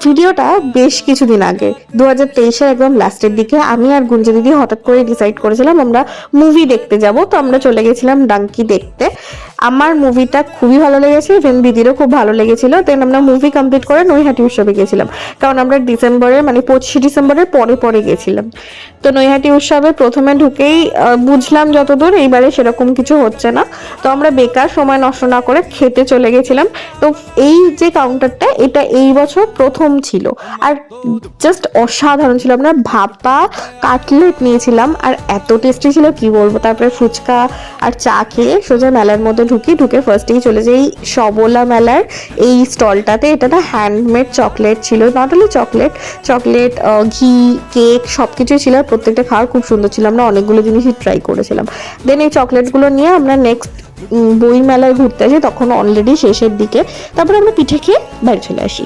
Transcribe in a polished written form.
ভিডিওটা বেশ কিছুদিন আগে 2023-এর একদম লাস্টের দিকে আমি আর গুঞ্জা দিদি হঠাৎ করে ডিসাইড করেছিলাম আমরা মুভি দেখতে যাব। তো আমরা চলে গেছিলাম ডাঙ্কি দেখতে। আমার মুভিটা খুবই ভালো লেগেছে, ইভেন দিদিরও খুব ভালো লেগেছিল। দেন আমরা মুভি কমপ্লিট করে নৈহাটি উৎসবে গেছিলাম, কারণ আমরা ডিসেম্বরের মানে 25 ডিসেম্বরের পরে পরে গেছিলাম। তো নৈহাটি উৎসবে প্রথমে ঢুকেই বুঝলাম যতদূর এইবারে সেরকম কিছু হচ্ছে না। তো আমরা বেকার সময় নষ্ট না করে খেতে চলে গেছিলাম। তো এই যে কাউন্টারটা, এটা এই বছর প্রথম ছিল আর জাস্ট অসাধারণ ছিল। আমরা ভাপা কাটলেট নিয়েছিলাম আর এত টেস্টি ছিল কি বলবো। তারপরে ফুচকা আর চা খেয়ে সোজা মেলার মধ্যে ঢুকে ফার্স্টেই চলে যাই সবলা মেলার এই স্টলটাতে। এটা না হ্যান্ডমেড চকলেট ছিল, নট অনলি চকলেট ঘি কেক সবকিছুই ছিল, আর প্রত্যেকটা খাওয়ার খুব সুন্দর ছিল। আমরা অনেকগুলো জিনিসই ট্রাই করেছিলাম। দেন এই চকলেটগুলো নিয়ে আমরা নেক্সট বই মেলায় ঘুরতে আসি, তখন অলরেডি শেষের দিকে। তারপরে আমরা পিঠে খেয়ে বাড়ি চলে আসি।